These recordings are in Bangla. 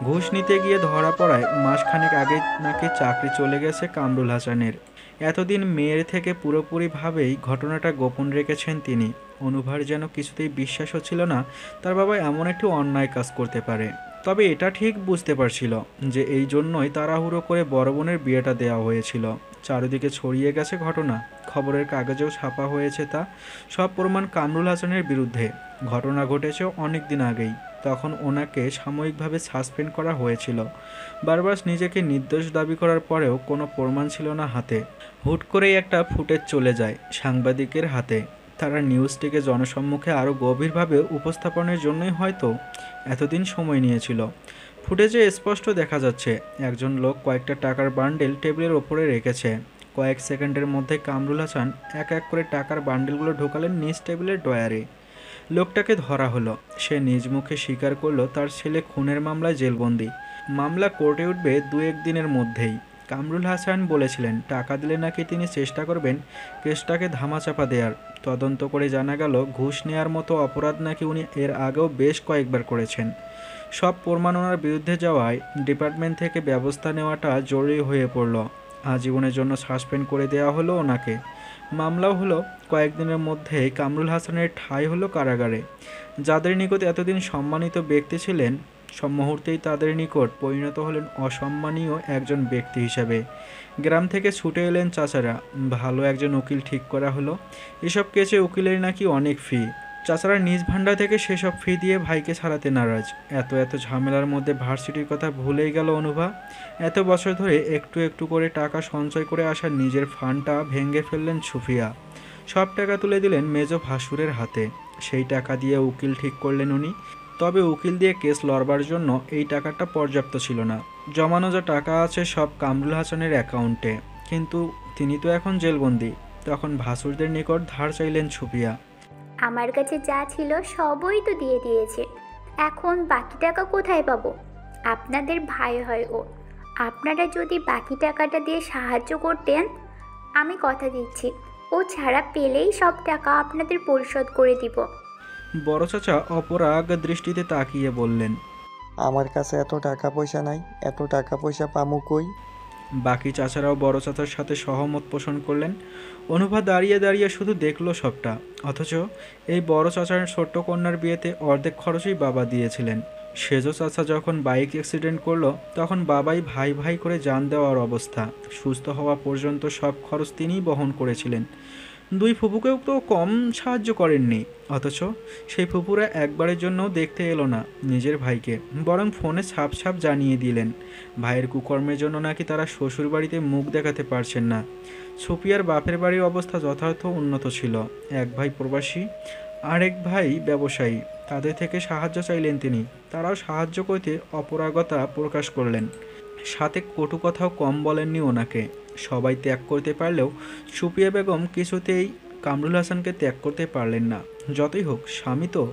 ঘুষ নিতে গিয়ে ধরা পড়ায় মাসখানেক আগে নাকি চাকরি চলে গেছে কামরুল হাসানের। এতদিন মেয়ের থেকে পুরোপুরিভাবেই ঘটনাটা গোপন রেখেছেন তিনি। অনুভার যেন কিছুতেই বিশ্বাস হচ্ছিল না তার বাবা এমন একটি অন্যায় কাজ করতে পারে। তবে এটা ঠিক বুঝতে পারছিল যে এই জন্যই তাড়াহুড়ো করে বড় বোনের বিয়েটা দেওয়া হয়েছিল। চারিদিকে ছড়িয়ে গেছে ঘটনা, খবরের কাগজেও ছাপা হয়েছে তা। সব প্রমাণ কামরুল হাসানের বিরুদ্ধে। ঘটনা ঘটেছে অনেক দিন আগেই, তখন ওনাকে সাময়িকভাবে সাসপেন্ড করা হয়েছিল। বারবার নিজেকে নির্দোষ দাবি করার পরেও কোনো প্রমাণ ছিল না হাতে। হুট করেই একটা ফুটেজ চলে যায় সাংবাদিকের হাতে। তারা নিউজটিকে জনসম্মুখে আরও গভীরভাবে উপস্থাপনের জন্যই হয়তো এতদিন সময় নিয়েছিল। ফুটেজে স্পষ্ট দেখা যাচ্ছে একজন লোক কয়েকটা টাকার বান্ডেল টেবিলের ওপরে রেখেছে। কয়েক সেকেন্ডের মধ্যে কামরুল হাসান এক এক করে টাকার বান্ডেলগুলো ঢোকালেন নিজ টেবিলের ড্রয়ারে। লোকটাকে ধরা হলো। সে নিজ মুখে স্বীকার করলো তার ছেলে খুনের মামলায় জেলবন্দি। মামলা কোর্টে উঠবে 2-1 দিনের মধ্যেই। কামরুল হাসান বলেছিলেন টাকা দিলে নাকি তিনি চেষ্টা করবেন কেসটাকে ধামাচাপা দেওয়ার। তদন্ত করে জানা গেল ঘুষ নেওয়ার মতো অপরাধ নাকি উনি এর আগেও বেশ কয়েকবার করেছেন। সব প্রমাণ ওনার বিরুদ্ধে যাওয়ায় ডিপার্টমেন্ট থেকে ব্যবস্থা নেওয়াটা জরুরি হয়ে পড়ল। আজীবনের জন্য সাসপেন্ড করে দেওয়া হলো ওনাকে। মামলাও হলো কয়েকদিনের মধ্যেই। কামরুল হাসানের ঠাঁই হলো কারাগারে। যাদের নিকট এতদিন সম্মানিত ব্যক্তি ছিলেন, সব মুহূর্তেই তাদের নিকট পরিণত হলেন অসম্মানীয় একজন ব্যক্তি হিসাবে। গ্রাম থেকে ছুটে এলেন চাচারা। ভালো একজন উকিল ঠিক করা হলো। এসব কেসে উকিলের নাকি অনেক ফি। চাচারা নিজ ভান্ডার থেকে সেসব ফি দিয়ে ভাইকে ছাড়াতে নারাজ। এত ঝামেলার মধ্যে ভার্সিটির কথা ভুলেই গেল অনুভা। এত বছর ধরে একটু একটু করে টাকা সঞ্চয় করে আসা নিজের ফান্ডটা ভেঙে ফেললেন সুফিয়া। সব টাকা তুলে দিলেন মেজ ভাসুরের হাতে। সেই টাকা দিয়ে উকিল ঠিক করলেন উনি। তবে উকিল দিয়ে কেস লড়বার জন্য এই টাকাটা পর্যাপ্ত ছিল না। জমানো যা টাকা আছে সব কামরুল হাসানের অ্যাকাউন্টে। কিন্তু তিনি তো এখন জেলবন্দি। তখন ভাসুরদের নিকট ধার চাইলেন সুফিয়া। আমার কাছে যা ছিল সবই তো দিয়ে দিয়েছে, এখন বাকি টাকা কোথায় পাবো? আপনাদের ভাই হয় ও, আপনারা যদি বাকি টাকাটা দিয়ে সাহায্য করতেন, আমি কথা দিচ্ছি ও ছাড়া পেলেই সব টাকা আপনাদের পরিশোধ করে দিব। বড় চাচা অপরাগ দৃষ্টিতে তাকিয়ে বললেন, আমার কাছে এত টাকা পয়সা নাই, এত টাকা পয়সা পামু কই? বাকি চাচারাও বড় চাচার সাথে সহমত পোষণ করলেন। অনুভা দাঁড়িয়ে দাঁড়িয়ে শুধু দেখলো সবটা। অথচ এই বড় চাচার ছোট্ট কন্যার বিয়েতে অর্ধেক খরচই বাবা দিয়েছিলেন। সেজ চাচা যখন বাইক অ্যাক্সিডেন্ট করলো তখন বাবাই ভাই ভাই করে জান দেওয়ার অবস্থা। সুস্থ হওয়া পর্যন্ত সব খরচ তিনিই বহন করেছিলেন। দুই ফুপুকেও তো কম সাহায্য করেননি। অথচ সেই ফুপুরা একবারের জন্যও দেখতে এলো না নিজের ভাইকে, বরং ফোনে ছাপ ছাপ জানিয়ে দিলেন ভাইয়ের কুকর্মের জন্য নাকি তারা শ্বশুরবাড়িতে মুখ দেখাতে পারছেন না। সুপিয়ার বাপের বাড়ির অবস্থা যথার্থ উন্নত ছিল। এক ভাই প্রবাসী, আরেক ভাই ব্যবসায়ী। তাদের থেকে সাহায্য চাইলেন তিনি। তারাও সাহায্য করতে অপরাগতা প্রকাশ করলেন। সাথে কটু কথাও কম বলেননি ওনাকে। সবাই ত্যাগ করতে পারলেও সুপিয়া বেগম কিছুতেই কামরুল হাসানকে ত্যাগ করতে পারলেন না। যতই হোক স্বামী তো।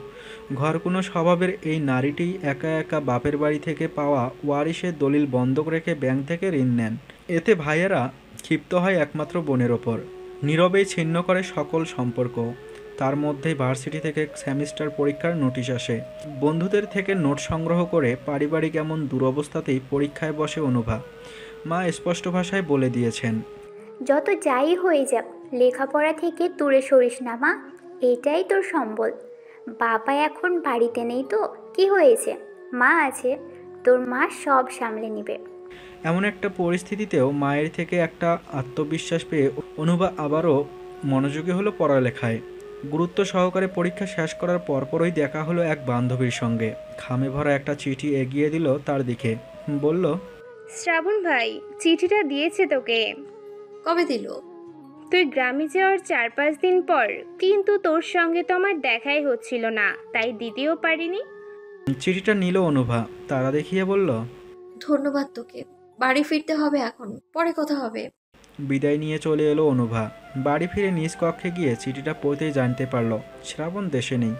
ঘর কোনো স্বভাবের এই নারীটি একা একা বাপের বাড়ি থেকে পাওয়া ওয়ারিশের দলিল বন্ধক রেখে ব্যাংক থেকে ঋণ নেন। এতে ভাইয়েরা ক্ষিপ্ত হয় একমাত্র বোনের ওপর। নীরবেই ছিন্ন করে সকল সম্পর্ক। তার মধ্যেই ভার্সিটি থেকে সেমিস্টার পরীক্ষার নোটিশ আসে। বন্ধুদের থেকে নোট সংগ্রহ করে পারিবারিক এমন দুরবস্থাতেই পরীক্ষায় বসে অনুভা। মা স্পষ্ট ভাষায় বলে দিয়েছেন, যত যাই হয়ে যাক, লেখাপড়া থেকে দূরে সরিস না মা, এটাই তোর সম্বল। বাবা এখন বাড়িতে নেই তো কি হয়েছে, মা আছে, তোর মা সব সামলে নিবে। এমন একটা পরিস্থিতিতেও মায়ের থেকে একটা আত্মবিশ্বাস পেয়ে অনুভা আবারও মনোযোগী হলো পড়ালেখায়। গুরুত্ব সহকারে পরীক্ষা শেষ করার পরপরই দেখা হলো এক বান্ধবীর সঙ্গে। খামে ভরা একটা চিঠি এগিয়ে দিল তার দিকে। বলল, শ্রাবণ ভাই, চিঠিটা দিয়েছে তোকে। কবে দিল? তুই গ্রামে যাওয়ার 4-5 দিন পর। কিন্তু তোর সঙ্গে তো আমার দেখাই হচ্ছিল না, তাই দিতেও পারিনি। চিঠিটা নিল অনুভা, তারা দেখিয়ে বলল, ধন্যবাদ তোকে। বাড়ি ফিরতে হবে এখন, পরে কথা হবে। বিদায় নিয়ে চলে এলো অনুভা। বাড়ি ফিরে নিজ কক্ষে গিয়ে চিঠিটা পড়তেই জানতে পারল শ্রাবণ দেশে নেই।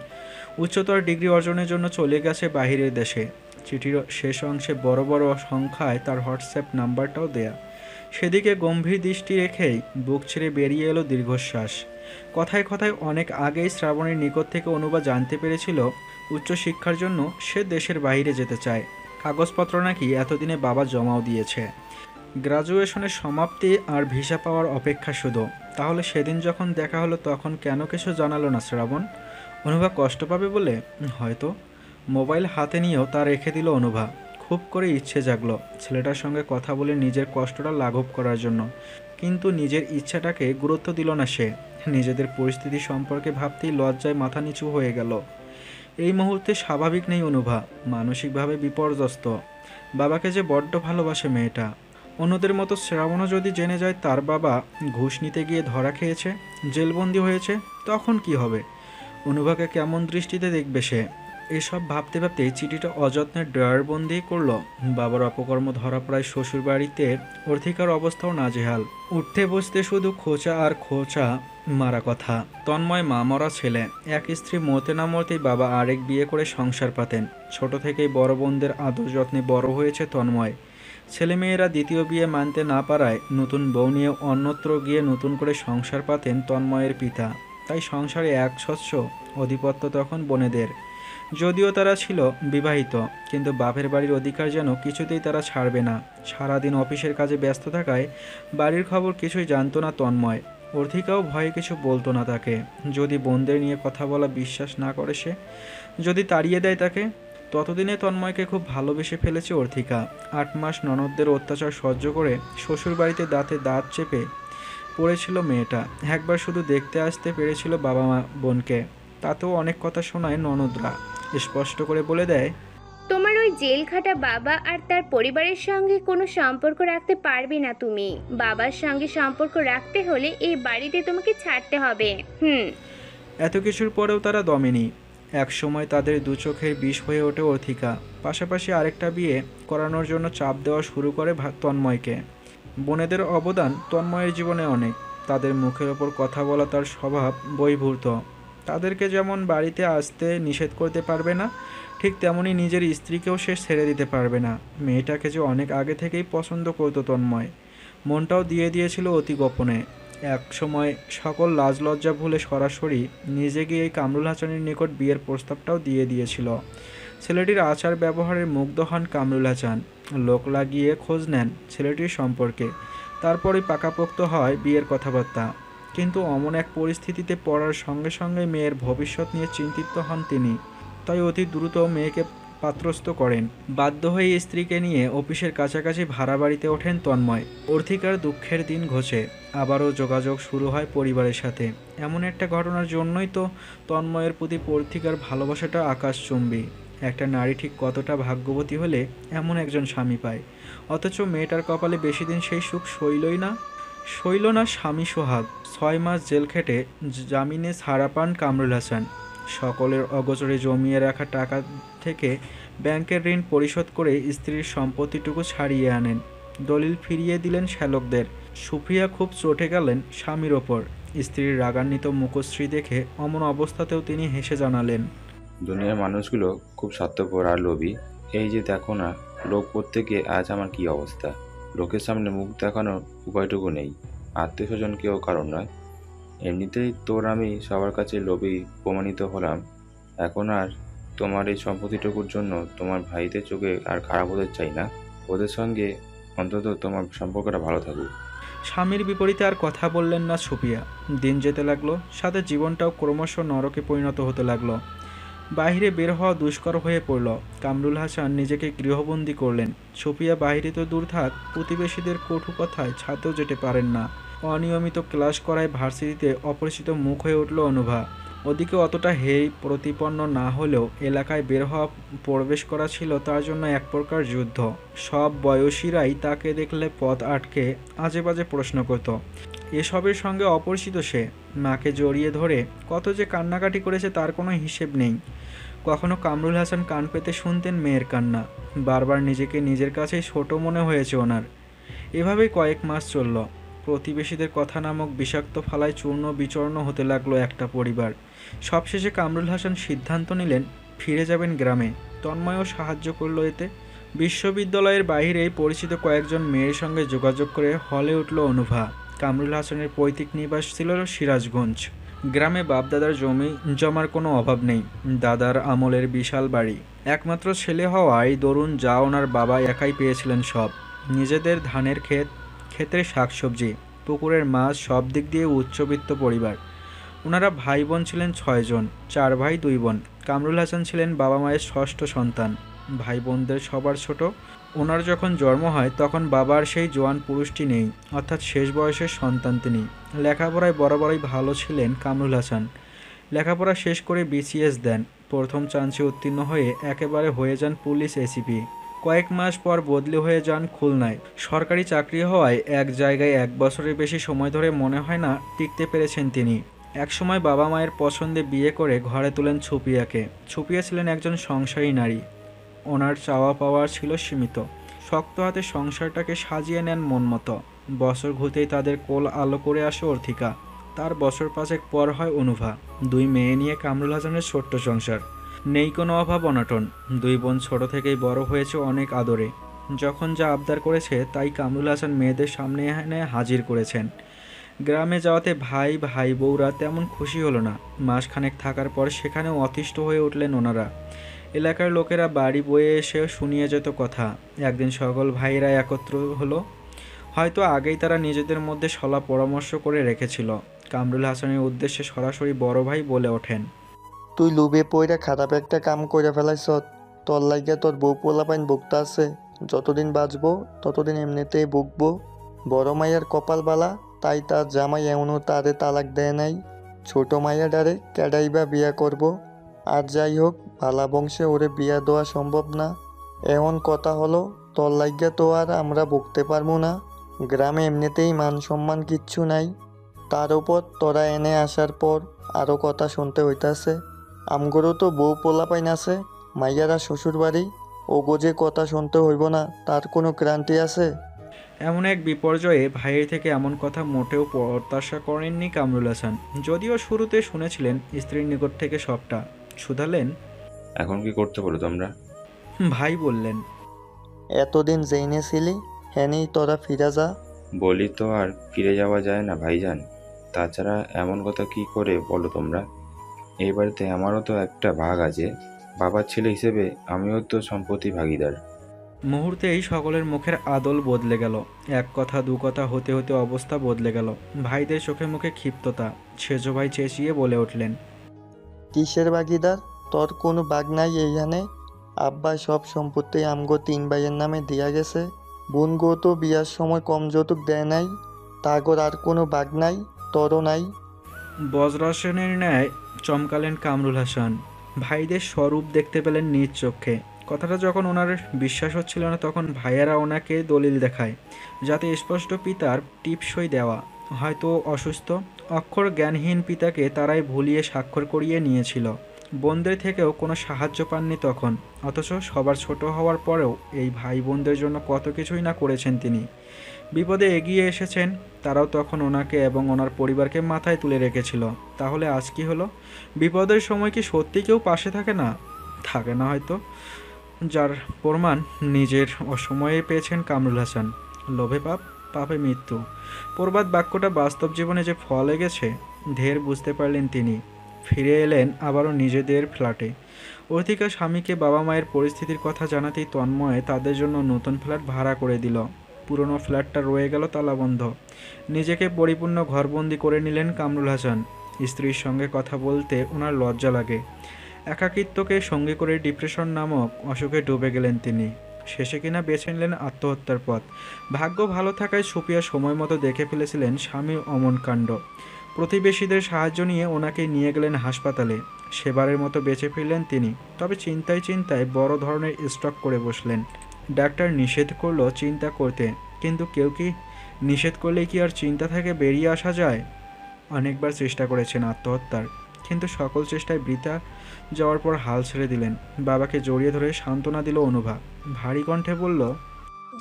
উচ্চতর ডিগ্রি অর্জনের জন্য চলে গেছে বাহিরের দেশে। চিঠির শেষ অংশে বড় বড় সংখ্যায় তার হোয়াটসঅ্যাপ নাম্বারটাও দেয়া। সেদিকে গম্ভীর দৃষ্টি রেখেই বুক ছেড়ে বেরিয়ে এলো দীর্ঘশ্বাস। কথায় কথায় অনেক আগেই শ্রাবণের নিকট থেকে অনুভা জানতে পেরেছিল উচ্চশিক্ষার জন্য সে দেশের বাইরে যেতে চায়। কাগজপত্র নাকি এতদিনে বাবা জমাও দিয়েছে। গ্রাজুয়েশনের সমাপ্তি আর ভিসা পাওয়ার অপেক্ষা শুধু। তাহলে সেদিন যখন দেখা হলো তখন কেন কিছু জানালো না শ্রাবণ? অনুভা কষ্ট পাবে বলে? হয়তো। মোবাইল হাতে নিয়েও তা রেখে দিল অনুভা। খুব করে ইচ্ছে জাগলো ছেলেটার সঙ্গে কথা বলে নিজের কষ্টটা লাঘব করার জন্য, কিন্তু নিজের ইচ্ছাটাকে গুরুত্ব দিল না সে। নিজেদের পরিস্থিতি সম্পর্কে ভাবতেই লজ্জায় মাথা নিচু হয়ে গেল। এই মুহূর্তে স্বাভাবিক নেই অনুভা, মানসিকভাবে বিপর্যস্ত। বাবাকে যে বড্ড ভালোবাসে মেয়েটা। অন্যদের মতো শ্রাবণও যদি জেনে যায় তার বাবা ঘুষ নিতে গিয়ে ধরা খেয়েছে, জেলবন্দি হয়েছে, তখন কি হবে? অনুভাকে কেমন দৃষ্টিতে দেখবে সে? এসব ভাবতে ভাবতে চিঠিটা অযত্নে ড্রয়ারবন্দি করলো। বাবার অপকর্ম ধরা পড়ায় শ্বশুর বাড়িতে অর্থিকার অবস্থাও নাজেহাল। উঠতে বসতে শুধু খোঁচা আর খোঁচা মারা কথা। তন্ময় মা মরা ছেলে। এক স্ত্রী মরতে না মরতেই বাবা আরেক বিয়ে করে সংসার পাতেন। ছোট থেকেই বড় বোনদের আদর যত্নে বড় হয়েছে তন্ময়। ছেলেমেয়েরা দ্বিতীয় বিয়ে মানতে না পারায় নতুন বউ নিয়ে অন্যত্র গিয়ে নতুন করে সংসার পাতেন তন্ময়ের পিতা। তাই সংসারে এক স্বচ্ছ আধিপত্য তখন বোনেদের। যদিও তারা ছিল বিবাহিত, কিন্তু বাপের বাড়ির অধিকার যেন কিছুতেই তারা ছাড়বে না। সারাদিন অফিসের কাজে ব্যস্ত থাকায় বাড়ির খবর কিছুই জানতো না তন্ময়। অর্থিকাও ভয়ে কিছু বলতো না তাকে। যদি বোনদের নিয়ে কথা বলা বিশ্বাস না করে সে, যদি তাড়িয়ে দেয় তাকে। ততদিনে তন্ময়কে খুব ভালোবেসে ফেলেছে অর্থিকা। 8 মাস ননদদের অত্যাচার সহ্য করে শ্বশুর বাড়িতে দাঁতে দাঁত চেপে পড়েছিল মেয়েটা। একবার শুধু দেখতে আসতে পেরেছিল বাবা মা বোনকে, তাতেও অনেক কথা শোনায় ননদরা। স্পষ্ট করে বলে দেয়, তোমার ওই জেল খাটা বাবা আর তার পরিবারের সঙ্গে কোনো সম্পর্ক রাখতে পারবে না তুমি। বাবার সঙ্গে সম্পর্ক রাখতে হলে এই বাড়িতে তোমাকে ছাড়তে হবে। এত কিছুর পরেও তারা দমেনি। এক সময় তাদের দু চোখের বিষ হয়ে ওঠে অর্থিকা। পাশাপাশি আরেকটা বিয়ে করানোর জন্য চাপ দেওয়া শুরু করে তন্ময়কে। বোনেদের অবদান তন্ময়ের জীবনে অনেক। তাদের মুখের ওপর কথা বলা তার স্বভাব বহির্ভূত। তাদেরকে যেমন বাড়িতে আসতে নিষেধ করতে পারবে না, ঠিক তেমনি নিজের স্ত্রীকেও সে ছেড়ে দিতে পারবে না। মেয়েটাকে যে অনেক আগে থেকেই পছন্দ করত তন্ময়, মনটাও দিয়ে দিয়েছিল অতি গোপনে। এক সময় সকল লাজ লজ্জা ভুলে সরাসরি নিজে গিয়ে কামরুল হাসানের নিকট বিয়ের প্রস্তাবটাও দিয়ে দিয়েছিল। ছেলেটির আচার ব্যবহারের মুগ্ধ হন কামরুল হাসান। লোক লাগিয়ে খোঁজ নেন ছেলেটির সম্পর্কে। তারপরেই পাকাপোক্ত হয় বিয়ের কথাবার্তা। কিন্তু অমন এক পরিস্থিতিতে পড়ার সঙ্গে সঙ্গে মেয়ের ভবিষ্যৎ নিয়ে চিন্তিত হন তিনি। তাই অতি দ্রুত মেয়েকে পাত্রস্থ করেন। বাধ্য হয়ে স্ত্রীকে নিয়ে অফিসের কাছাকাছি ভাড়া বাড়িতে ওঠেন তন্ময়। অর্থিকার দুঃখের দিন ঘোচে। আবারও যোগাযোগ শুরু হয় পরিবারের সাথে। এমন একটা ঘটনার জন্যই তো তন্ময়ের প্রতি অর্থিকার ভালোবাসাটা আকাশচুম্বী। একটা নারী ঠিক কতটা ভাগ্যবতী হলে এমন একজন স্বামী পায়। অথচ মেয়েটার কপালে বেশি দিন সেই সুখ সইল না স্বামী সোহাগ। 6 মাস জেল খেটে জামিনে ছাড়া পান কামরুল হাসান। সকলের অগোচরে জমিয়ে রাখা টাকা থেকে ব্যাংকের ঋণ পরিশোধ করে স্ত্রীর সম্পত্তিটুকু ছাড়িয়ে আনেন। দলিল ফিরিয়ে দিলেন শ্যালকদের। সুপ্রিয়া খুব চটে গেলেন স্বামীর ওপর। স্ত্রীর রাগান্বিত মুখশ্রী দেখে অমন অবস্থাতেও তিনি হেসে জানালেন, দুনিয়ার মানুষগুলো খুব স্বার্থপর আর লোভী। এই যে দেখো না, লোক করতে গিয়ে আজ আমার কি অবস্থা। লোকের সামনে মুখ দেখানোর উপায়টুকু নেই। আত্মীয় স্বজন কেউ কারণ নয়। এমনিতেই তোর আমি সবার কাছে লোভী প্রমাণিত হলাম। এখন আর তোমার এই সম্পত্তিটুকুর জন্য তোমার ভাইদের চোখে আর খারাপ হতে চাই না। ওদের সঙ্গে অন্তত তোমার সম্পর্কটা ভালো থাকুক। স্বামীর বিপরীতে আর কথা বললেন না সুপ্রিয়া। দিন যেতে লাগলো, সাথে জীবনটাও ক্রমশ নরকে পরিণত হতে লাগলো। বাইরে বের হওয়া দুষ্কর হয়ে পড়ল। কামরুল হাসান নিজেকে গৃহবন্দী করলেন। সুপ্রিয়া বাইরে তো দূর থাক, প্রতিবেশীদের কটু কথায় ছাতেও যেতে পারেন না। অনিয়মিত ক্লাস করায় ভার্সিটিতে অপরিচিত মুখ হয়ে উঠল অনুভা। ওদিকে অতটা হেয় প্রতিপন্ন না হলেও এলাকায় বের হওয়া প্রবেশ করা ছিল তার জন্য এক প্রকার যুদ্ধ। সব বয়সীরাই তাকে দেখলে পথ আটকে আজে বাজে প্রশ্ন করত। এসবের সঙ্গে অপরিচিত সে। মাকে জড়িয়ে ধরে কত যে কান্নাকাটি করেছে তার কোনো হিসেব নেই। কখনো কামরুল হাসান কান পেতে শুনতেন মেয়ের কান্না। বারবার নিজেকে নিজের কাছেই ছোট মনে হয়েছে ওনার। এভাবেই কয়েক মাস চলল। প্রতিবেশীদের কথা নামক বিষাক্ত ফালায় চূর্ণ বিচূর্ণ হতে লাগলো একটা পরিবার। সবশেষে কামরুল হাসান সিদ্ধান্ত নিলেন ফিরে যাবেন গ্রামে। তন্ময়ও সাহায্য করল এতে। বিশ্ববিদ্যালয়ের বাইরে পরিচিত কয়েকজন মেয়ের সঙ্গে যোগাযোগ করে হলে উঠল অনুভা। কামরুল হাসানের পৈতৃক নিবাস ছিল সিরাজগঞ্জ। গ্রামে বাপদাদার জমি জমার কোনো অভাব নেই। দাদার আমলের বিশাল বাড়ি, একমাত্র ছেলে হওয়ায় দরুন যা ওনার বাবা একাই পেয়েছিলেন সব। নিজেদের ধানের ক্ষেত, ক্ষেতের শাকসবজি, পুকুরের মাছ, সব দিক দিয়ে উচ্চবিত্ত পরিবার। ওনারা ভাই বোন ছিলেন 6 জন, 4 ভাই 2 বোন। কামরুল হাসান ছিলেন বাবা মায়ের ষষ্ঠ সন্তান, ভাই বোনদের সবার ছোট। ওনার যখন জন্ম হয় তখন বাবার সেই জোয়ান পুরুষটি নেই, অর্থাৎ শেষ বয়সের সন্তান তিনি। লেখাপড়ায় বরাবরই ভালো ছিলেন কামরুল হাসান। লেখাপড়া শেষ করে বিসিএস দেন। প্রথম চান্সে উত্তীর্ণ হয়ে একেবারে হয়ে যান পুলিশ এসিপি। কয়েক মাস পর বদলি হয়ে যান খুলনায়। সরকারি চাকরি হওয়ায় এক জায়গায় 1 বছরের বেশি সময় ধরে মনে হয় না টিকতে পেরেছেন তিনি। একসময় বাবা মায়ের পছন্দে বিয়ে করে ঘরে তোলেন ছুপিয়াকে। ছুপিয়া ছিলেন একজন সংসারী নারী। ওনার চাওয়া পাওয়া ছিল সীমিত। শক্ত হাতে সংসারটাকে সাজিয়ে নেন মন মতো। বছর ঘুরতেই তাদের কোল আলো করে আসে অর্থিকা। তার বছর 5 পর হয় অনুভা। 2 মেয়ে নিয়ে কামরুল হাসানের ছোট্ট সংসার। নেই কোনো অভাব অনটন। 2 বোন ছোট থেকেই বড় হয়েছে অনেক আদরে। যখন যা আবদার করেছে তাই কামরুল হাসান মেয়েদের সামনে এনে হাজির করেছেন। গ্রামে যাওয়াতে ভাই বউরা তেমন খুশি হলো না। মাসখানেক থাকার পর সেখানেও অতিষ্ঠ হয়ে উঠলেন ওনারা। এলাকার লোকেরা বাড়ি বয়ে এসে শুনিয়ে যেত কথা। একদিন সকল ভাইরা একত্র হলো। হয়তো আগেই তারা নিজেদের মধ্যে সলা পরামর্শ করে রেখেছিল। কামরুল হাসানের উদ্দেশ্যে সরাসরি বড় ভাই বলে ওঠেন, তুই লুবে পইরা খারাপ একটা কাম করে ফেলাইছ। তোর লাগিয়া তোর বউ পোলাপাইন ভুগতা আছে। যতদিন বাঁচবো ততদিন এমনিতেই ভুগবো। বড় মাইয়ার কপাল বালা, তাই তার জামাই এমনও তারে তালাক দেয় নাই। ছোট মাইয়া ডারে কেডাইবা বিয়া করব। আর যাই হোক, ভালা বংশে ওরে বিয়া দেওয়া সম্ভব না। এমন কথা হলো, তোর লাগিয়া তো আর আমরা ভুগতে পারবো না। গ্রামে এমনিতেই মান সম্মান কিচ্ছু নাই, তার উপর তোরা এনে আসার পর আরও কথা শুনতে হইতাছে। আমগরও তো বউ পোলাপাইন আছে, মাইয়ারা শ্বশুর বাড়ি, ও গোজে কথা শুনতে হইব না, তার কোনো গ্যারান্টি আছে? এমন এক বিপর্যয়ে ভাইয়ের থেকে এমন কথা মোটেও প্রত্যাশা করেননি কামরুল হাসান। যদিও শুরুতে শুনেছিলেন স্ত্রীর নিকট থেকে সবটা। শুধালেন, এখন কি করতে বলো তোমরা? ভাই বললেন, এতদিন জেনে ছিলি, হ্যানেই তোরা ফিরা যা। বলি তো আর ফিরে যাওয়া যায় না ভাইজান। তাছাড়া এমন কথা কি করে বলো তোমরা? এই বাড়িতে আমারও তো একটা ভাগ আছে। বাবার ছেলে হিসেবে আমিও তো সম্পত্তি ভাগীদার। মুহূর্তেই সকলের মুখের আদল বদলে গেল। এক কথা 2 কথা হতে হতে অবস্থা বদলে গেল। ভাইদের চোখে মুখে ক্ষিপ্ততা। সেজ ভাই চেঁচিয়ে বলে উঠলেন, কিসের ভাগিদার? তোর কোনো বাঘ নাই এইখানে। আব্বা সব সম্পত্তি আমগো 3 ভাইয়ের নামে দিয়া গেছে। বোন গো তো বিয়ার সময় কম যৌতুক দেয় নাই। তাগর আর কোনো বাঘ নাই, তোরও নাই। বজ্রাসনের ন্যায় চমকালেন কামরুল হাসান। ভাইদের স্বরূপ দেখতে পেলেন নিজ চোখে। কথাটা যখন ওনার বিশ্বাস হচ্ছিল না, তখন ভাইয়েরা ওনাকে দলিল দেখায়, যাতে স্পষ্ট পিতার টিপসই দেওয়া। হয়তো অসুস্থ, অক্ষর জ্ঞানহীন পিতাকে তারাই ভুলিয়ে স্বাক্ষর করিয়ে নিয়েছিল। বোনদের থেকেও কোনো সাহায্য পাননি তখন। অথচ সবার ছোট হওয়ার পরেও এই ভাই বোনদের জন্য কত কিছুই না করেছেন তিনি। বিপদে এগিয়ে এসেছেন, তারাও তখন ওনাকে এবং ওনার পরিবারকে মাথায় তুলে রেখেছিল। তাহলে আজ কি হলো? বিপদের সময় কি সত্যি কেউ পাশে থাকে না? থাকে না হয়তো, যার প্রমাণ নিজের অসময়ে পেয়েছেন কামরুল হাসান। লোভে পাপ, পাপে মৃত্যু। প্রবাদ বাক্যটা বাস্তব জীবনে যে ফলে গেছে ঢের বুঝতে পারলেন তিনি। ফিরে এলেন আবারও নিজেদের ফ্ল্যাটে। অর্থিকা স্বামীকে বাবা মায়ের পরিস্থিতির কথা জানাতেই তন্ময়ে তাদের জন্য নতুন ফ্ল্যাট ভাড়া করে দিল। পুরনো ফ্ল্যাটটা রয়ে গেল তালাবন্ধ। নিজেকে পরিপূর্ণ ঘরবন্দি করে নিলেন কামরুল হাসান। স্ত্রীর সঙ্গে কথা বলতে ওনার লজ্জা লাগে। একাকিত্বকে সঙ্গে করে ডিপ্রেশন নামক অসুখে ডুবে গেলেন তিনি। শেষে কিনা বেছে নিলেন আত্মহত্যার পথ। ভাগ্য ভালো থাকায় সুপিয়া সময় মতো দেখে ফেলেছিলেন স্বামীর অমন কাণ্ড। প্রতিবেশীদের সাহায্য নিয়ে ওনাকে নিয়ে গেলেন হাসপাতালে। সেবারের মতো বেঁচে ফিরলেন তিনি। তবে চিন্তায় বড় ধরনের স্ট্রোক করে বসলেন। ডাক্তার নিষেধ করলো চিন্তা করতে, কিন্তু কেউ কি নিষেধ করলে কি আর চিন্তা থেকে বেরিয়ে আসা যায়? অনেকবার চেষ্টা করেছেন আত্মহত্যার, কিন্তু সকল চেষ্টায় বৃথা যাওয়ার পর হাল ছেড়ে দিলেন। বাবাকে জড়িয়ে ধরে সান্ত্বনা দিল অনুভা। ভারী কণ্ঠে বলল,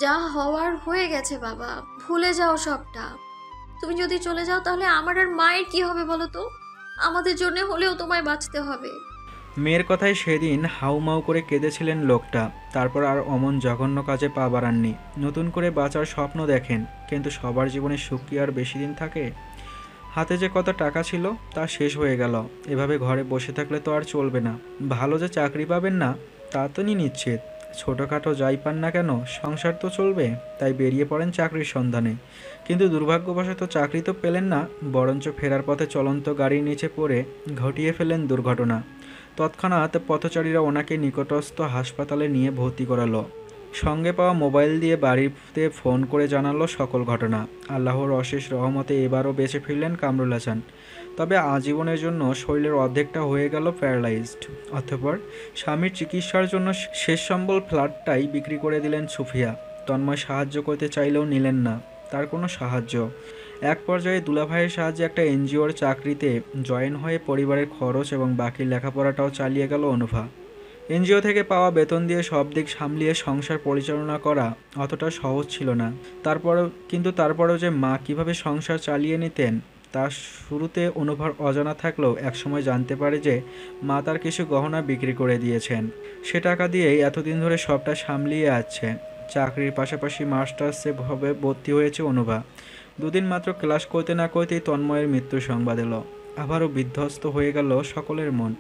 যা হওয়ার হয়ে গেছে বাবা, ভুলে যাও সবটা। তুমি যদি চলে যাও তাহলে আমার আর মায়ের কি হবে বলো তো? আমাদের জন্য হলেও তোমায় বাঁচতে হবে। মেয়ের কথায় সেদিন হাউমাউ করে কেঁদেছিলেন লোকটা। তারপর আর অমন জঘন্য কাজে পা বাড়াননি। নতুন করে বাঁচার স্বপ্ন দেখেন, কিন্তু সবার জীবনে সুখ কি আর বেশি দিন থাকে? হাতে যে কত টাকা ছিল তা শেষ হয়ে গেল। এভাবে ঘরে বসে থাকলে তো আর চলবে না। ভালো যে চাকরি পাবেন না তা তো নিশ্চিত। ছোটোখাটো যাই পান না কেন সংসার তো চলবে। তাই বেরিয়ে পড়েন চাকরির সন্ধানে। কিন্তু দুর্ভাগ্যবশত চাকরি তো পেলেন না, বরঞ্চ ফেরার পথে চলন্ত গাড়ির নিচে পড়ে ঘটিয়ে ফেলেন দুর্ঘটনা। তৎক্ষণাৎ পথচারীরা ওনাকে নিকটস্থ হাসপাতালে নিয়ে ভর্তি করালো। সঙ্গে পাওয়া মোবাইল দিয়ে বাড়িতে ফোন করে জানালো সকল ঘটনা। আল্লাহর অশেষ রহমতে এবারও বেঁচে ফিরলেন কামরুল হাসান। তবে আজীবনের জন্য শরীরের অর্ধেকটা হয়ে গেল প্যারালাইজড। অতঃপর স্বামীর চিকিৎসার জন্য শেষ সম্বল ফ্ল্যাটটাই বিক্রি করে দিলেন সুফিয়া। তন্ময় সাহায্য করতে চাইলেও নিলেন না তার কোনো সাহায্য। এক পর্যায়ে দুলাভাইয়ের সাহায্যে একটা এনজিওর চাকরিতে জয়েন হয়ে পরিবারের খরচ এবং বাকি লেখাপড়াটাও চালিয়ে গেল অনুভা। এনজিও থেকে পাওয়া বেতন দিয়ে সব দিক সামলিয়ে সংসার পরিচালনা করা অতটা সহজ ছিল না। তারপরেও যে মা কিভাবে সংসার চালিয়ে নিতেন তা শুরুতে অনুভব অজানা থাকলেও একসময় জানতে পারে যে মা তার কিছু গহনা বিক্রি করে দিয়েছেন। সে টাকা দিয়েই এতদিন ধরে সবটা সামলিয়ে আছে। চাকরির পাশাপাশি মাস্টার্সে ভাবে ভর্তি হয়েছে অনুভা। দুদিন মাত্র ক্লাস করতে না করতেই তন্ময়ের মৃত্যুর সংবাদ এলো। আবারও বিধ্বস্ত হয়ে গেল সকলের মন।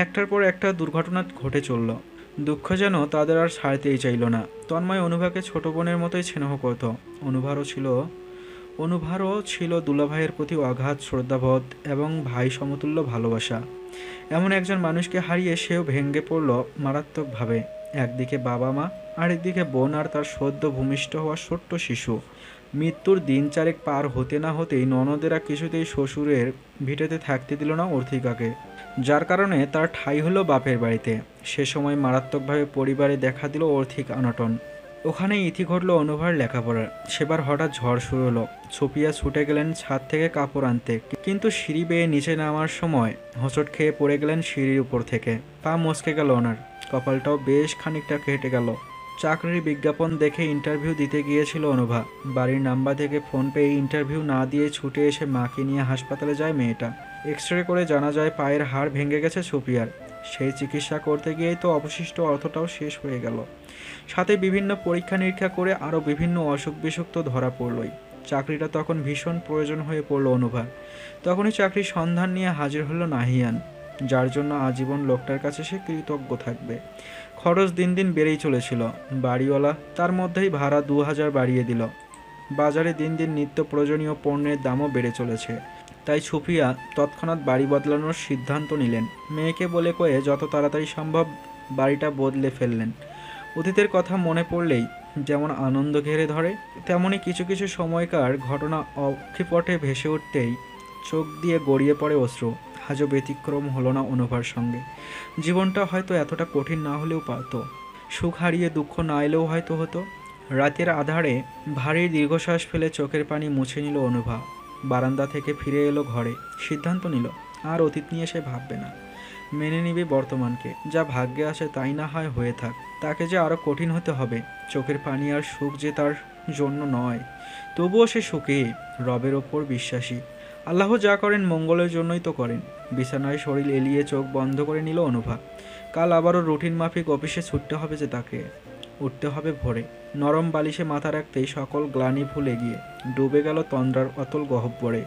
একটার পর একটা দুর্ঘটনা ঘটে চলল। দুঃখ যেন তাদের আর ছাড়তেই চাইল না। তন্ময় অনুভাকে ছোট বোনের মতোই স্নেহ করত। অনুভারও ছিল দুলাভাইয়ের প্রতি অগাধ শ্রদ্ধাবোধ এবং ভাই সমতুল্য ভালোবাসা। এমন একজন মানুষকে হারিয়ে সেও ভেঙে পড়ল মারাত্মকভাবে। একদিকে বাবা মা, আরেকদিকে বোন আর তার সদ্য ভূমিষ্ঠ হওয়া ছোট্ট শিশু। মৃত্যুর দিন চারেক পার হতে না হতেই ননদেরা কিছুতেই শ্বশুরের ভিটেতে থাকতে দিল না অর্থিকাকে, যার কারণে তার ঠাঁই হলো বাপের বাড়িতে। সে সময় মারাত্মকভাবে পরিবারে দেখা দিল আর্থিক অনটন। ওখানে ইতি ঘটল অনুভার লেখাপড়ার। সেবার হঠাৎ ঝড় শুরু হলো। সুপিয়া ছুটে গেলেন ছাদ থেকে কাপড় আনতে, কিন্তু সিঁড়ি বেয়ে নিচে নামার সময় হোঁচট খেয়ে পড়ে গেলেন সিঁড়ির উপর থেকে। পা মচকে গেল ওনার, কপালটাও বেশ খানিকটা কেটে গেল। চাকরির বিজ্ঞাপন দেখে ইন্টারভিউ দিতে গিয়েছিল অনুভা। বাড়ির নাম্বার থেকে ফোন পেয়ে ইন্টারভিউ না দিয়ে ছুটে এসে মাকে নিয়ে হাসপাতালে যায় মেয়েটা। এক্স-রে করে জানা যায় পায়ের হাড় ভেঙে গেছে সুপিয়ার। সেই চিকিৎসা করতে গিয়েই তো অবশিষ্ট অর্থটাও শেষ হয়ে গেল। সাথে বিভিন্ন পরীক্ষা নিরীক্ষা করে আরও বিভিন্ন অসুখ বিসুখ তো ধরা পড়লই। চাকরিটা তখন ভীষণ প্রয়োজন হয়ে পড়ল অনুভার। তখনই চাকরির সন্ধান নিয়ে হাজির হলো নাহিয়ান, যার জন্য আজীবন লোকটার কাছে সে কৃতজ্ঞ থাকবে। খরচ দিন দিন বেড়েই চলেছিল। বাড়িওয়ালা তার মধ্যেই ভাড়া 2000 বাড়িয়ে দিল। বাজারে দিন দিন নিত্য প্রয়োজনীয় পণ্যের দামও বেড়ে চলেছে। তাই সুফিয়া তৎক্ষণাৎ বাড়ি বদলানোর সিদ্ধান্ত নিলেন। মেয়েকে বলে কয়ে যত তাড়াতাড়ি সম্ভব বাড়িটা বদলে ফেললেন। অতীতের কথা মনে পড়লেই যেমন আনন্দ ঘেরে ধরে, তেমনি কিছু কিছু সময়কার ঘটনা অক্ষিপটে ভেসে উঠতেই চোখ দিয়ে গড়িয়ে পড়ে অশ্রু। আজও ব্যতিক্রম হলো না অনুভার সঙ্গে। জীবনটা হয়তো এতটা কঠিন না হলেও পারত। সুখ হারিয়ে দুঃখ না এলেও হয়তো হতো। রাতের আধারে ভারী দীর্ঘশ্বাস ফেলে চোখের পানি মুছে নিল অনুভা। বারান্দা থেকে ফিরে এলো ঘরে। সিদ্ধান্ত নিল আর অতীত নিয়ে সে ভাববে না, মেনে নিবে বর্তমানকে। যা ভাগ্যে আসে তাই না হয় হয়ে থাক। তাকে যে আরও কঠিন হতে হবে। চোখের পানি আর সুখ যে তার জন্য নয়, তবুও সে সুখী, রবের ওপর বিশ্বাসী। আল্লাহ যা করেন মঙ্গলের জন্যই তো করেন। বিছানায় শরীর এলিয়ে চোখ বন্ধ করে নিল অনুভা। কাল আবারও রুটিন মাফিক অফিসে ছুটতে হবে যে তাকে। উঠতে হবে ভোরে। নরম বালিশে মাথা রাখতেই সকল গ্লানি ভুলে গিয়ে ডুবে গেল তন্দ্রার অতল গহ্বরে।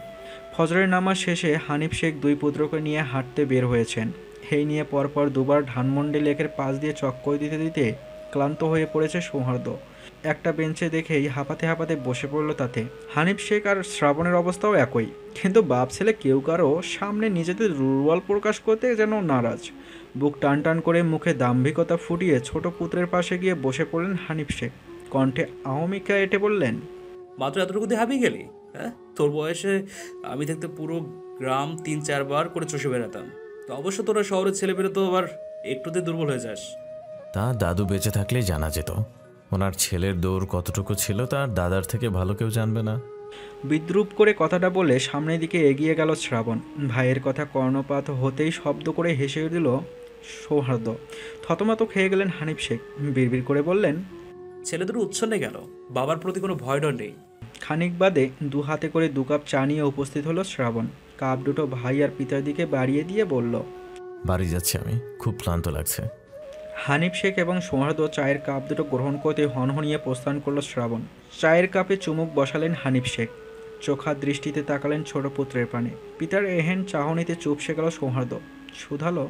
ফজরের নামাজ শেষে হানিফ শেখ 2 পুত্রকে নিয়ে হাঁটতে বের হয়েছেন। এই নিয়ে পরপর দুবার ধানমন্ডি লেকের পাশ দিয়ে চক্কর দিতে দিতে ক্লান্ত হয়ে পড়েছে সৌহার্দ্য। একটা বেঞ্চে দেখেই হাঁপাতে হাঁপাতে বসে পড়ল তাতে। হানিফ শেখ আর শ্রাবণের অবস্থাও একই, কিন্তু বাপ ছেলে কেউ কারো সামনে নিজেদের দুর্বল প্রকাশ করতে যেন নারাজ। বুক টান টান করে মুখে দাম্ভিকতা ফুটিয়ে ছোট পুত্রের পাশে গিয়ে বসে পড়লেন হানিফ শেখ। কণ্ঠে আহমিকা এঁটে বললেন, মাত্র এতটুকু দিয়ে হাঁপিয়ে গেলি? হ্যাঁ, তোর বয়সে আমি থাকতে পুরো গ্রাম 3-4 বার করে চষে বেড়াতাম। তো অবশ্য তোরা শহরের ছেলেপেলে তো আবার একটুতে দুর্বল হয়ে যাস। তা দাদু বেঁচে থাকলেই জানা যেত। ওনার ছেলের দৌড় কতটুকু ছিল তার দাদার থেকে ভালো কেউ জানবে না। বিদ্রুপ করে কথাটা বলে সামনের দিকে এগিয়ে গেল শ্রাবণ। ভাইয়ের কথা কর্ণপাত হতেই শব্দ করে হেসে দিল সৌহার্দ্য। থতমত খেয়ে গেলেন হানিফ শেখ। বিড়বিড় করে বললেন, ছেলে দুটো উচ্ছন্নে গেল, বাবার প্রতি কোনো ভয় ডর নেই। খানিক বাদে 2 হাতে করে 2 কাপ চা নিয়ে উপস্থিত হলো শ্রাবণ। কাপ দুটো ভাই আর পিতার দিকে বাড়িয়ে দিয়ে বলল, বাড়ি যাচ্ছি আমি, খুব ক্লান্ত লাগছে। হানিফ শেখ এবং সৌহার্দ্য চায়ের কাপ দুটো গ্রহণ করতে হনহনিয়ে প্রস্থান করলো শ্রাবণ। চায়ের কাপে চুমুক বসালেন হানিফ শেখ। চোখা দৃষ্টিতে তাকালেন ছোট পুত্রের পানে। পিতার এহেন চাহনিতে চুপসে গেল সৌহার্দ্য। শুধালো,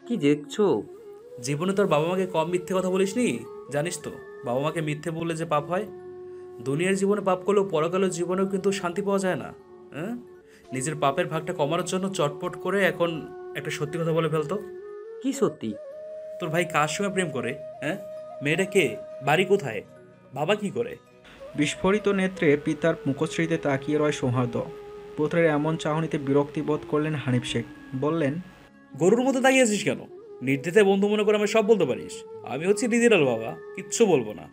কি দেখছো? জীবনে তোর বাবা মাকে কম মিথ্যে কথা বলিসনি? জানিস তো বাবা মাকে মিথ্যে বললে যে পাপ হয়। দুনিয়ার জীবনে পাপ করলেও পরকালের জীবনেও কিন্তু শান্তি পাওয়া যায় না। হ্যাঁ, নিজের পাপের ভাগটা কমানোর জন্য চটপট করে এখন একটা সত্যি কথা বলে ফেলতো। কি সত্যি? তোর ভাই কার সঙ্গে প্রেম করে? হ্যাঁ, মেয়েটা কে? বাড়ি কোথায়? বাবা কি করে? বিস্ফোরিত নেত্রে পিতার মুখশ্রীতে তাকিয়ে রয় সৌহার্দ্য। পুত্রের এমন চাহনিতে বিরক্তি বোধ করলেন হানিফ শেখ। বললেন, গরুর মতো তাকিয়ে আছিস কেন? নির্দ্বিধায় বন্ধু মনে করে আমি সব বলতে পারিস। আমি হচ্ছি ডিজিটাল বাবা, কিচ্ছু বলবো না।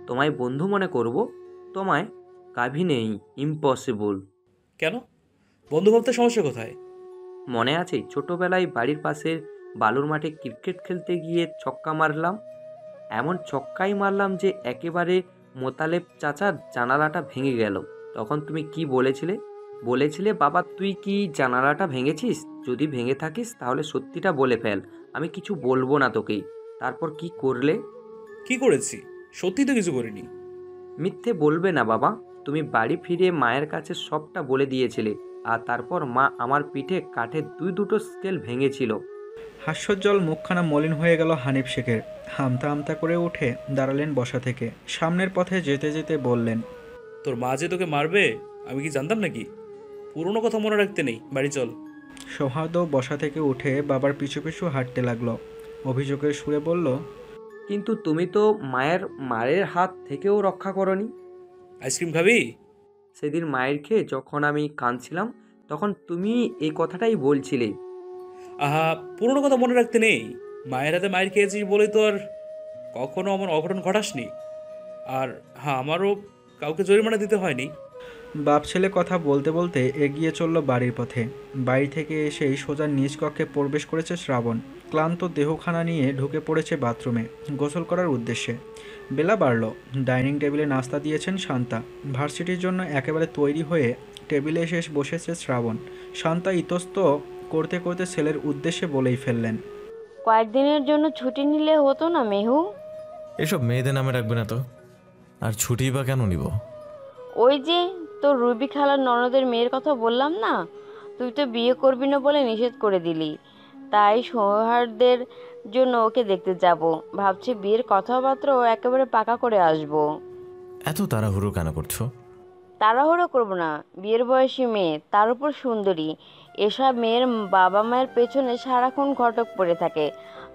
তোমায় বন্ধু মনে করব? তোমায় কাভি নেই, ইম্পসিবল। কেন? বন্ধু ভাবতে সমস্যা কোথায়? মনে আছে ছোটবেলায় বাড়ির পাশের বালুর মাঠে ক্রিকেট খেলতে গিয়ে ছক্কা মারলাম? এমন ছক্কাই মারলাম যে একেবারে মোতালেব চাচার জানালাটা ভেঙে গেল। তখন তুমি কি বলেছিলে? বলেছিলে, বাবা তুই কি জানালাটা ভেঙেছিস? যদি ভেঙে থাকিস তাহলে সত্যিটা বলে ফেল, আমি কিছু বলবো না তোকে। তারপর কি করলে? কি করেছি? সত্যি তো কিছু করিনি। মিথ্যে বলবে না বাবা। তুমি বাড়ি ফিরে মায়ের কাছে সবটা বলে দিয়েছিলে, আর তারপর মা আমার পিঠে কাঠের দুটো স্কেল ভেঙেছিল। হাস্যোজ্জ্বল মুখখানা মলিন হয়ে গেল হানিফ শেখের। হামতা হামতা করে উঠে দাঁড়ালেন বসা থেকে। সামনের পথে যেতে যেতে বললেন, তোর মা যে তোকে মারবে আমি কি জানতাম নাকি? পুরোনো কথা মনে রাখতে নেই, বাড়ি চল। সৌহার্দ্য বসা থেকে উঠে বাবার পিছু পিছু হাঁটতে লাগলো। অভিযোগের সুরে বলল, কিন্তু তুমি তো মায়ের হাত থেকেও রক্ষা করনি। আইসক্রিম খাবি? সেদিন মায়ের খেয়ে যখন আমি কাঁদছিলাম তখন তুমি এই কথাটাই বলছিলে। আহা, পুরোনো কথা মনে রাখতে নেই। মায়ের হাতে মায়ের খেয়েছিস বলেই তো আর কখনো আমার অঘটন ঘটাসনি। আর হ্যাঁ, আমারও কাউকে জরিমানা দিতে হয়নি। বাপ ছেলে কথা বলতে বলতে এগিয়ে চলল বাড়ির পথে। বাড়ি থেকে এসেই সোজা নিজ কক্ষে প্রবেশ করেছে শ্রাবণ। ক্লান্ত দেহখানা নিয়ে ঢুকে পড়েছে বাথরুমে গোসল করার উদ্দেশ্যে। বেলা বাড়ল। ডাইনিং টেবিলে নাস্তা দিয়েছেন শান্তা। ভার্সিটির জন্য একেবারে তৈরি হয়ে টেবিলে এসে বসেছে শ্রাবণ। শান্তা ইতস্ত করতে করতে ছেলের উদ্দেশ্যে বলেই ফেললেন, কয়েকদিনের জন্য ছুটি নিলে হতো না মেহু? এসব মেয়েদের নামে রাখবে না তো। আর ছুটি বা কেন নিব? ওই যে তোর রুবি খালার ননদের মেয়ের কথা বললাম না, তুই তো বিয়ে করবি না বলে নিষেধ করে দিলি। তাই সৌহার্দের জন্য ওকে দেখতে যাব। ভাবছি বিয়ের কথাবার্তাও একেবারে পাকা করে আসব। এত তাড়াহুড়ো কেন করছো? তাড়াহুড়ো করবো না, বিয়ের বয়সী মেয়ে, তার উপর সুন্দরী। এসব মেয়ের বাবা মায়ের পেছনে সারাক্ষণ ঘটক পড়ে থাকে।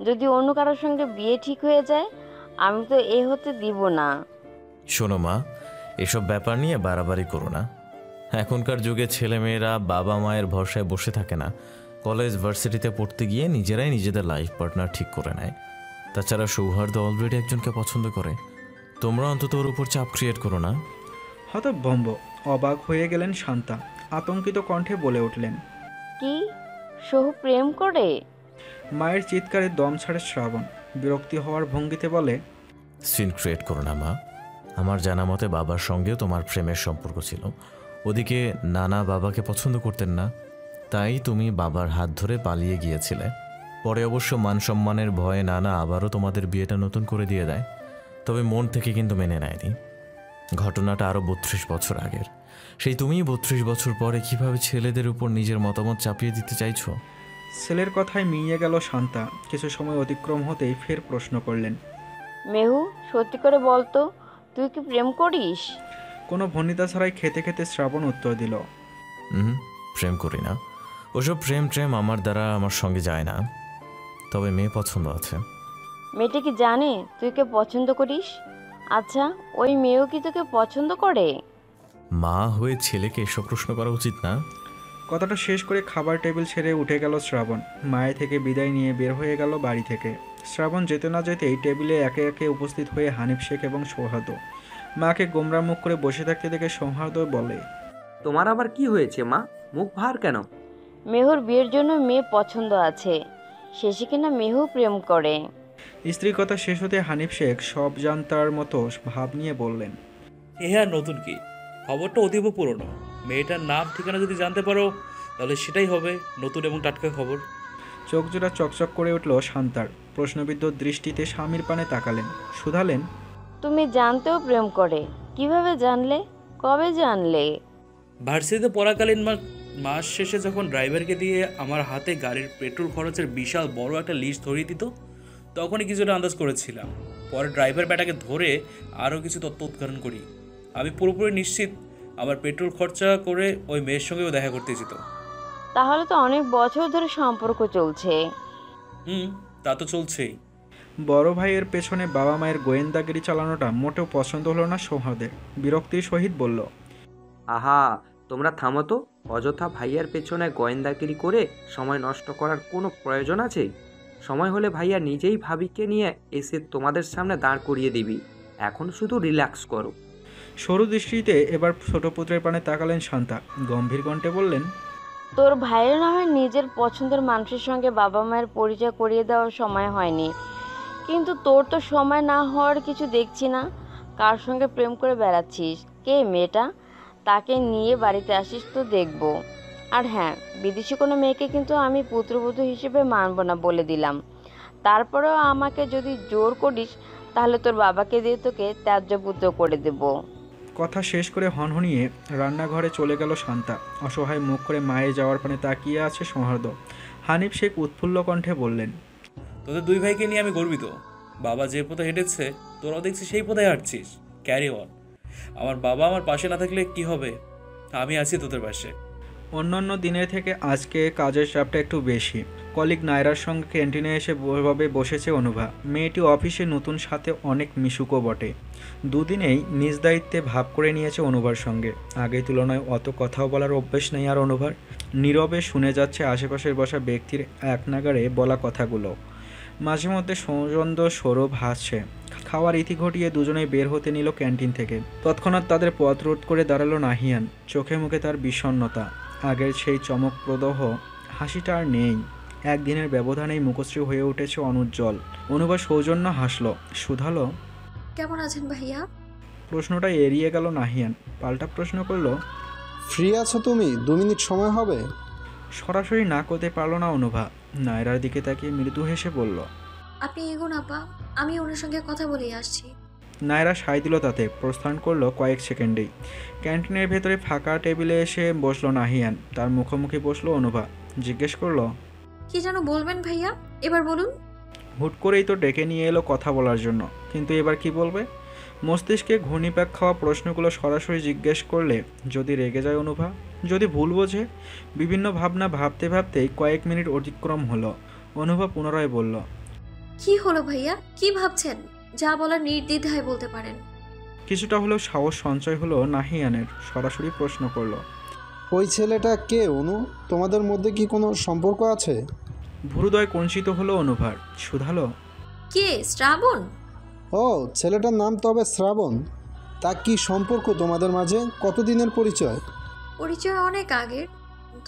যদি অন্য কারোর সঙ্গে বিয়ে ঠিক হয়ে যায়, আমি তো এ হতে দিব না। শোনো মা, এসব ব্যাপার নিয়ে বাড়াবাড়ি করো না। এখনকার যুগে ছেলেমেয়েরা বাবা মায়ের ভরসায় বসে থাকে না। কলেজ ভার্সিটিতে পড়তে গিয়ে নিজেরাই নিজেদের লাইফ পার্টনার ঠিক করে নেয়। তাছাড়া সৌহার্দ্য অলরেডি একজনকে পছন্দ করে। তোমরা অন্তত ওর উপর চাপ ক্রিয়েট করো না। হতভম্ব অবাক হয়ে গেলেন শান্তা। আতঙ্কিত কণ্ঠে বলে উঠলেন, কি সহু প্রেম করে? মায়ের চিৎকারে দম ছাড়ে শ্রাবণ। বিরক্তি হওয়ার ভঙ্গিতে বলে, সিন ক্রিয়েট করো না মা। আমার জানা মতে বাবার সঙ্গেও তোমার প্রেমের সম্পর্ক ছিল। ওদিকে নানা বাবাকে পছন্দ করতেন না, তাই তুমি বাবার হাত ধরে পালিয়ে গিয়েছিলে। পরে অবশ্য মান সম্মানের ভয়ে নানা আবারও তোমাদের বিয়েটা নতুন করে দিয়ে দেয়। তবে মন থেকে কিন্তু মেনে নেয়নি। ঘটনাটা আরও 32 বছর আগের। সেই তুমিই 32 বছর পরে কিভাবে ছেলেদের উপর নিজের মতামত চাপিয়ে দিতে চাইছো? ছেলের কথায় মিইয়ে গেল শান্তা। কিছু সময় অতিক্রম হতেই ফের প্রশ্ন করলেন, মেহু, সত্যি করে বলতো, তুই কি প্রেম করিস? কোনো ভনিতা ছাড়াই খেতে খেতে শ্রাবণ উত্তর দিল, প্রেম করি না। ওসব প্রেম আমার দ্বারা আমার সঙ্গে যায় না। তবে মেয়ে পছন্দ আছে। মেয়েটা কি জানে তুই কে পছন্দ করিস? আচ্ছা, ওই মেয়েও কি তোকে পছন্দ করে? মা হয়ে ছেলেকে এসব প্রশ্ন করা উচিত না। কথাটা শেষ করে খাবার টেবিল ছেড়ে উঠে গেল শ্রাবণ। মায়ের থেকে বিদায় নিয়ে বের হয়ে গেল বাড়ি থেকে। শ্রাবণ যেতে না যেতেই টেবিলে একে একে উপস্থিত হয়ে হানিফ শেখ এবং সৌহার্দ্য। মাকে গোমরা মুখ করে বসে থাকতে দেখে সৌহার্দ্য বলে, তোমার আবার কি হয়েছে মা? মুখ ভার কেন? মেহুর বিয়ের জন্য মেয়ে পছন্দ আছে, শেষে কিনা মেহু প্রেম করে। স্ত্রীর কথা শেষ হতে হানিফ শেখ সব জানতার মতো ভাব নিয়ে বললেন, হ্যাঁ, নতুন কি? খবরটা অতীব পুরনো। মেয়েটার নাম ঠিকানা যদি জানতে পারো তাহলে সেটাই হবে নতুন এবং টাটকা খবর। চোখজোড়া চকচক করে উঠল শান্তার। প্রশ্নবিদ্ধ দৃষ্টিতে স্বামীর পানে তাকালেন, শুধালেন, তুমি জানতেও প্রেম করে? কিভাবে জানলে? কবে জানলে? ভার্সিটিতে পড়াকালীন মাস শেষে যখন ড্রাইভারকে দিয়ে আমার হাতে গাড়ির পেট্রোল খরচের বিশাল বড় একটা লিস্ট ধরিয়ে দিত, তখনই কিছুটা আন্দাজ করেছিলাম। পরে ড্রাইভার ব্যাটাকে ধরে আরও কিছু তথ্য উদ্ঘাটন করি। আমি পুরোপুরি নিশ্চিত আমার পেট্রোল খরচা করে ওই মেয়ের সঙ্গেও দেখা করতে যেত। তাহলে তো অনেক বছর ধরে সম্পর্ক চলছে। তা তো চলছেই। বড় ভাইয়ের পেছনে বাবা মায়ের গোয়েন্দাগিরি চালানোটা মোটেও পছন্দ হলো না সৌহার্দের। বিরক্তির সহিত বলল, আহা, তোমরা থামো তো। অযথা ভাইয়ার পেছনে গোয়েন্দাগিরি করে সময় নষ্ট করার কোনো প্রয়োজন আছে? সময় হলে ভাইয়া নিজেই ভাবিকে নিয়ে এসে তোমাদের সামনে দাঁড় করিয়ে দিবি। এখন শুধু রিল্যাক্স করো। সরু দৃষ্টিতে এবার ছোট পুত্রের পানে তাকালেন শান্তা। গম্ভীর কণ্ঠে বললেন, তোর ভাইয়ের না হয় নিজের পছন্দের মানুষের সঙ্গে বাবা মায়ের পরিচয় করিয়ে দেওয়ার সময় হয়নি, কিন্তু তোর তো সময় না হওয়ার কিছু দেখছি না। কার সঙ্গে প্রেম করে বেড়াচ্ছিস? কে মেয়েটা? তাকে নিয়ে বাড়িতে আসিস তো দেখব। আর হ্যাঁ, বিদেশি কোনো মেয়েকে কিন্তু আমি পুত্রবধূ হিসেবে মানব না বলে দিলাম। তারপরেও আমাকে যদি জোর করিস তাহলে তোর বাবাকে দিয়ে তোকে ত্যায্য পুত্র করে দেব। কথা শেষ করে হনহনিয়ে রান্নাঘরে চলে গেল শান্তা। অসহায় মুখ করে মায়ের যাওয়ার পানে তাকিয়ে আছে সৌহার্দ্য। হানিফ শেখ উৎফুল্ল কণ্ঠে বললেন, তোদের দুই ভাইকে নিয়ে আমি গর্বিত। বাবা যে পথে হেঁটেছে তোরাও দেখছি সেই পথে হাঁটছিস। Carry on. আমার বাবা আমার পাশে না থাকলে কি হবে? আমি আছি তোদের পাশে। অন্যান্য দিনের থেকে আজকে কাজের চাপটা একটু বেশি। কলিগ নায়রার সঙ্গে ক্যান্টিনে এসে ভাবে বসেছে অনুভা। মেয়েটি অফিসে নতুন, সাথে অনেক মিশুকও বটে। দুদিনেই নিজ দায়িত্বে ভাব করে নিয়েছে অনুভার সঙ্গে। আগের তুলনায় অত কথাও বলার অভ্যেস নেই আর অনুভার। নীরবে শুনে যাচ্ছে আশেপাশের বসা ব্যক্তির এক নাগাড়ে বলা কথাগুলো। মাঝে মধ্যে সৌজন্য সৌরভ হাসছে। খাওয়ার ইতি ঘটিয়ে দুজনেই বের হতে নিল ক্যান্টিন থেকে। তৎক্ষণাৎ তাদের পথ রোধ করে দাঁড়ালো নাহিয়ান। চোখে মুখে তার বিষণ্ণতা। আগের সেই চমকপ্রদহ হাসিটা আর নেই। একদিনের ব্যবধানেই মুখশ্রী হয়ে উঠেছে অনুজ্জ্বল। অনুভা সৌজন্য হাসল, শুধালো, কেমন আছেন ভাইয়া? প্রশ্নটা এড়িয়ে গেল নাহিয়ান। পাল্টা প্রশ্ন করলো, ফ্রি আছো তুমি? 2 মিনিট সময় হবে? সরাসরি না করতে পারল না অনুভা। নায়রার দিকে তাকিয়ে মৃদু হেসে বলল, আপনি এগোন আপা, আমি ওনার সঙ্গে কথা বলে আসছি। নায়রা সায় দিল তাতে। প্রস্থান করলো কয়েক সেকেন্ডেই। ক্যান্টিনের ভেতরে ফাঁকা টেবিলে এসে বসলো নাহিয়ান। তার মুখোমুখি বসলো অনুভা। জিজ্ঞেস করলো, কি যেন বলবেন ভাইয়া, এবার বলুন। হুট করেই তো ডেকে নিয়ে এলো কথা বলার জন্য, কিন্তু এবার কি বলবে? মস্তিষ্কে ঘূর্ণিপাক খাওয়া প্রশ্নগুলো সরাসরি জিজ্ঞেস করলে যদি রেগে যায় অনুভা, যদি ভুল বোঝে। বিভিন্ন ভাবনা ভাবতে ভাবতেই কয়েক মিনিট অতিক্রম হলো। অনুভা পুনরায় বলল, কি হলো ভাইয়া, কি ভাবছেন? যা বলার নির্দ্বিধায় বলতে পারেন। কিছুটা হলেও সাহস সঞ্চয় হলো নাহিয়ানের। সরাসরি প্রশ্ন করলো, ওই ছেলেটা কে অনু? তোমাদের মধ্যে কি কোনো সম্পর্ক আছে? ভুরুদয় কঞ্চিত হলো অনুভার। শুধালো, কে? শ্রাবণ? ও, ছেলেটার নাম তবে শ্রাবণ। তা কি সম্পর্ক তোমাদের মাঝে? কতদিনের পরিচয়? পরিচয় অনেক আগের,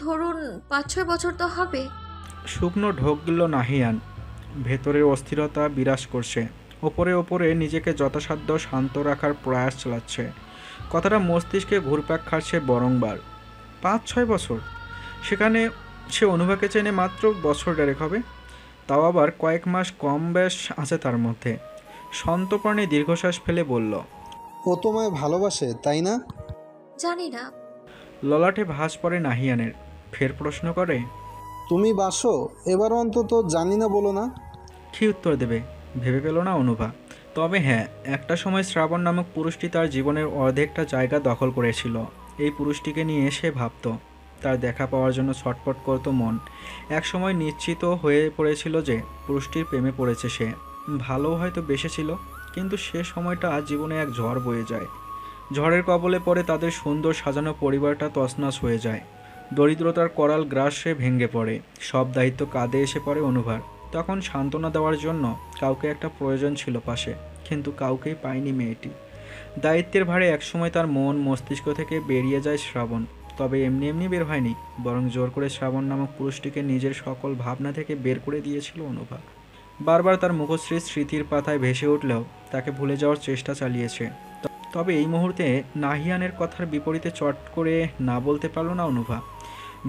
ধরুন 5-6 বছর তো হবে। শুকনো ঢোক গিল নাহিয়ান। ভেতরের অস্থিরতা বিরাজ করছে। ওপরে ওপরে নিজেকে যথাসাধ্য শান্ত রাখার প্রয়াস চালাচ্ছে। কথাটা মস্তিষ্কে ঘুরপাক খাচ্ছে বরংবার। 5-6 বছর? সেখানে সে অনুভাকে চেনে মাত্র বছর দেড়েক হবে। তাও আবার কয়েক মাস কম বেশ আছে তার মধ্যে। সন্তপ্রাণে দীর্ঘশ্বাস ফেলে বলল, ও তোমায় ভালোবাসে তাই না? জানি না। ললাটে ভাঁজ পড়ে নাহিয়ানের। ফের প্রশ্ন করে, তুমি বাসো? এবার অন্তত জানি না বলো না। কী উত্তর দেবে ভেবে পেল না অনুভা। তবে হ্যাঁ, একটা সময় শ্রাবণ নামক পুরুষটি তার জীবনের অর্ধেকটা জায়গা দখল করেছিল। এই পুরুষটিকে নিয়ে সে ভাবত, তার দেখা পাওয়ার জন্য ছটফট করত মন। এক সময় নিশ্চিত হয়ে পড়েছিল যে পুরুষটির প্রেমে পড়েছে সে। ভালো হয়তো বেসেছিল, কিন্তু সে সময়টা জীবনে এক ঝড় বয়ে যায়। ঝড়ের কবলে পড়ে তাদের সুন্দর সাজানো পরিবারটা তছনছ হয়ে যায়। দরিদ্রতার করাল গ্রাসে ভেঙে পড়ে। সব দায়িত্ব কাঁধে এসে পড়ে অনুভার। তখন সান্ত্বনা দেওয়ার জন্য কাউকে একটা প্রয়োজন ছিল পাশে, কিন্তু কাউকেই পায়নি মেয়েটি। দায়িত্বের ভারে একসময় তার মন মস্তিষ্ক থেকে বেরিয়ে যায় শ্রাবণ। তবে এমনি এমনি বের হয়নি, বরং জোর করে শ্রাবণ নামক পুরুষটিকে নিজের সকল ভাবনা থেকে বের করে দিয়েছিল অনুভা। বারবার তার মুখশ্রী স্মৃতির পাতায় ভেসে উঠলেও তাকে ভুলে যাওয়ার চেষ্টা চালিয়েছে। তবে এই মুহূর্তে নাহিয়ানের কথার বিপরীতে চট করে না বলতে পারল না অনুভা।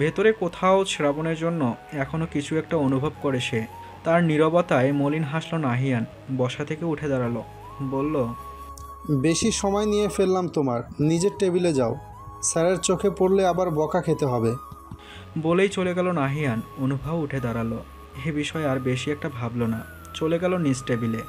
ভেতরে কোথাও শ্রাবণের জন্য এখনও কিছু একটা অনুভব করে সে। তার নীরবতায় মলিন হাসল নাহিয়ান। বসা থেকে উঠে দাঁড়ালো, বলল, বেশি সময় নিয়ে ফেললাম তোমার, নিজের টেবিলে যাও। স্যারের চোখে পড়লে আবার বকা খেতে হবে। বলেই চলে গেল নাহিয়ান। অনুভাও উঠে দাঁড়ালো। এ বিষয়ে আর বেশি একটা ভাবলো না, চলে গেল নিজ টেবিলে।